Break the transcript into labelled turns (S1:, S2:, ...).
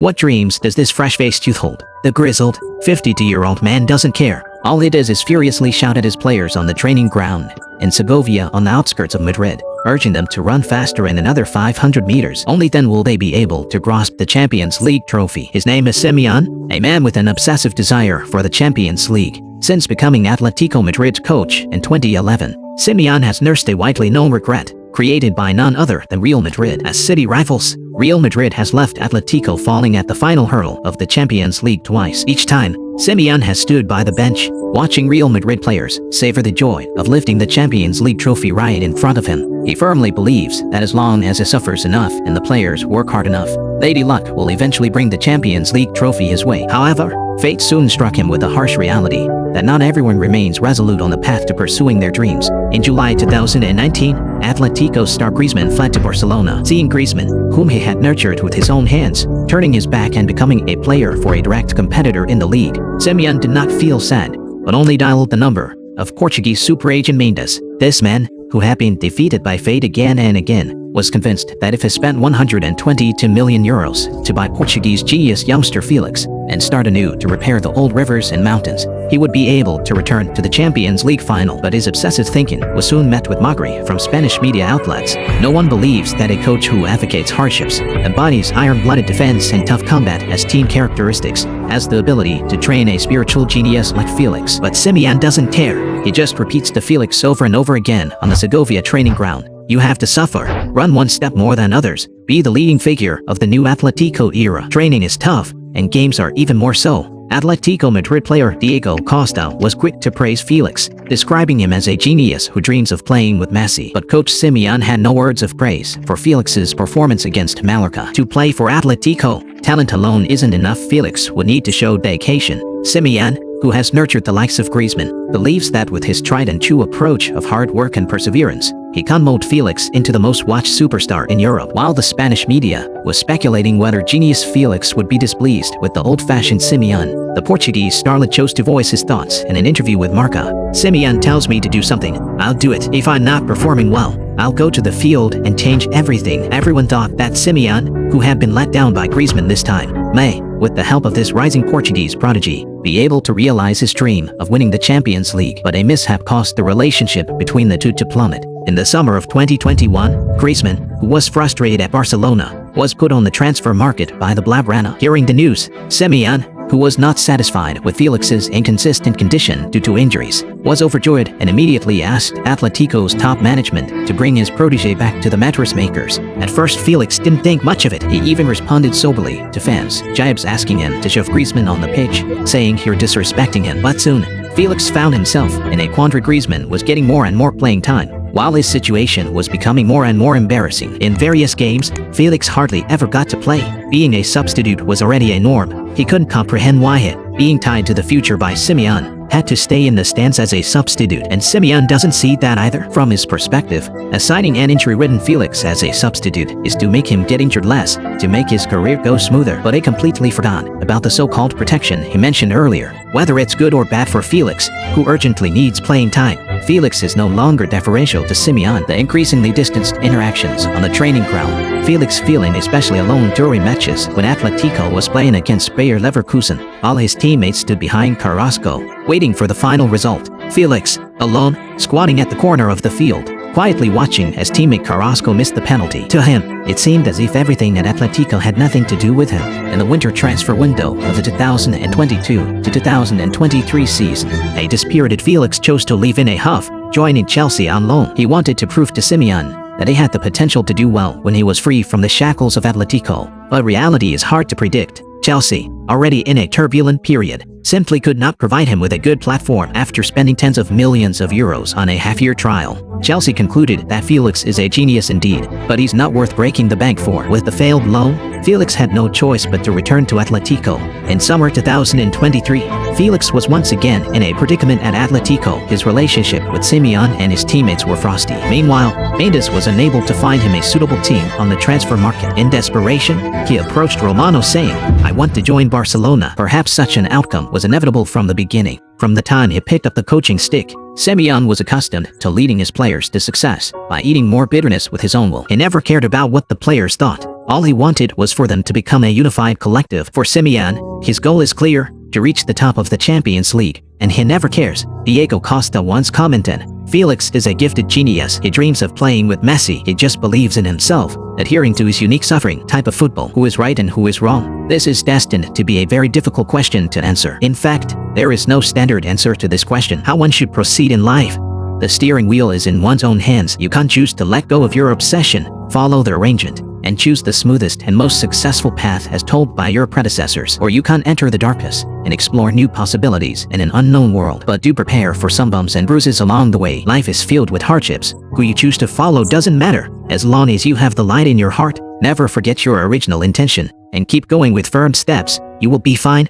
S1: What dreams does this fresh-faced youth hold? The grizzled, 52-year-old man doesn't care. All he does is furiously shout at his players on the training ground in Segovia on the outskirts of Madrid, urging them to run faster in another 500 meters. Only then will they be able to grasp the Champions League trophy. His name is Simeone, a man with an obsessive desire for the Champions League. Since becoming Atletico Madrid's coach in 2011, Simeone has nursed a widely known regret, created by none other than Real Madrid. As city rivals, Real Madrid has left Atletico falling at the final hurdle of the Champions League twice. Each time, Simeone has stood by the bench, watching Real Madrid players savor the joy of lifting the Champions League trophy right in front of him. He firmly believes that as long as he suffers enough and the players work hard enough, Lady Luck will eventually bring the Champions League trophy his way. However, fate soon struck him with a harsh reality that not everyone remains resolute on the path to pursuing their dreams. In July 2019, Atletico star Griezmann fled to Barcelona. Seeing Griezmann, whom he had nurtured with his own hands, turning his back and becoming a player for a direct competitor in the league, Simeone did not feel sad, but only dialed the number of Portuguese super agent Mendes. This man, who had been defeated by fate again and again, was convinced that if he spent 122 million euros to buy Portuguese genius youngster Felix and start anew to repair the old rivers and mountains, he would be able to return to the Champions League final. But his obsessive thinking was soon met with mockery from Spanish media outlets. No one believes that a coach who advocates hardships, embodies iron-blooded defense and tough combat as team characteristics, has the ability to train a spiritual genius like Felix. But Simeone doesn't care. He just repeats to Felix over and over again on the Segovia training ground. You have to suffer, run one step more than others, be the leading figure of the new Atletico era. Training is tough, and games are even more so. Atletico Madrid player Diego Costa was quick to praise Felix, describing him as a genius who dreams of playing with Messi. But coach Simeone had no words of praise for Felix's performance against Mallorca. To play for Atletico, talent alone isn't enough. Felix would need to show dedication. Simeone, who has nurtured the likes of Griezmann, believes that with his tried-and-true approach of hard work and perseverance, he can mold Felix into the most-watched superstar in Europe. While the Spanish media was speculating whether genius Felix would be displeased with the old-fashioned Simeone, the Portuguese starlet chose to voice his thoughts in an interview with Marca. Simeone tells me to do something, I'll do it. If I'm not performing well, I'll go to the field and change everything. Everyone thought that Simeone, who had been let down by Griezmann this time, may, with the help of this rising Portuguese prodigy, be able to realize his dream of winning the Champions League. But a mishap caused the relationship between the two to plummet. In the summer of 2021, Griezmann, who was frustrated at Barcelona, was put on the transfer market by the Blaugrana. Hearing the news, Simeone, who was not satisfied with Felix's inconsistent condition due to injuries, was overjoyed and immediately asked Atletico's top management to bring his protege back to the mattress makers. At first, Felix didn't think much of it. He even responded soberly to fans' jibes asking him to shove Griezmann on the pitch, saying you're disrespecting him. But soon, Felix found himself in a quandary. Griezmann was getting more and more playing time, while his situation was becoming more and more embarrassing. In various games, Felix hardly ever got to play. Being a substitute was already a norm. He couldn't comprehend why he, being tied to the future by Simeone, had to stay in the stands as a substitute, and Simeone doesn't see that either. From his perspective, assigning an injury-ridden Felix as a substitute is to make him get injured less, to make his career go smoother. But he completely forgot about the so-called protection he mentioned earlier. Whether it's good or bad for Felix, who urgently needs playing time, Felix is no longer deferential to Simeone. The increasingly distanced interactions on the training ground, Felix feeling especially alone during matches when Atletico was playing against Bayer Leverkusen. All his teammates stood behind Carrasco, waiting for the final result. Felix, alone, squatting at the corner of the field, quietly watching as teammate Carrasco missed the penalty. To him, it seemed as if everything at Atletico had nothing to do with him. In the winter transfer window of the 2022 to 2023 season, a dispirited Felix chose to leave in a huff, joining Chelsea on loan. He wanted to prove to Simeone that he had the potential to do well when he was free from the shackles of Atletico. But reality is hard to predict. Chelsea, already in a turbulent period, simply could not provide him with a good platform. After spending tens of millions of euros on a half-year trial, Chelsea concluded that Felix is a genius indeed, but he's not worth breaking the bank for. With the failed loan, Felix had no choice but to return to Atletico. In summer 2023, Felix was once again in a predicament at Atletico. His relationship with Simeone and his teammates were frosty. Meanwhile, Mendes was unable to find him a suitable team on the transfer market. In desperation, he approached Romano saying, I want to join Barcelona. Perhaps such an outcome was inevitable from the beginning. From the time he picked up the coaching stick, Simeone was accustomed to leading his players to success by eating more bitterness with his own will. He never cared about what the players thought. All he wanted was for them to become a unified collective. For Simeone, his goal is clear: to reach the top of the Champions League, and he never cares. Diego Costa once commented, "Felix is a gifted genius. He dreams of playing with Messi. He just believes in himself, adhering to his unique suffering type of football. Who is right and who is wrong?" This is destined to be a very difficult question to answer. In fact, there is no standard answer to this question. How one should proceed in life. The steering wheel is in one's own hands. You can't choose to let go of your obsession, follow the arrangement, and choose the smoothest and most successful path as told by your predecessors. Or you can't enter the darkness and explore new possibilities in an unknown world. But do prepare for some bumps and bruises along the way. Life is filled with hardships. Who you choose to follow doesn't matter. As long as you have the light in your heart, never forget your original intention, and keep going with firm steps. You will be fine.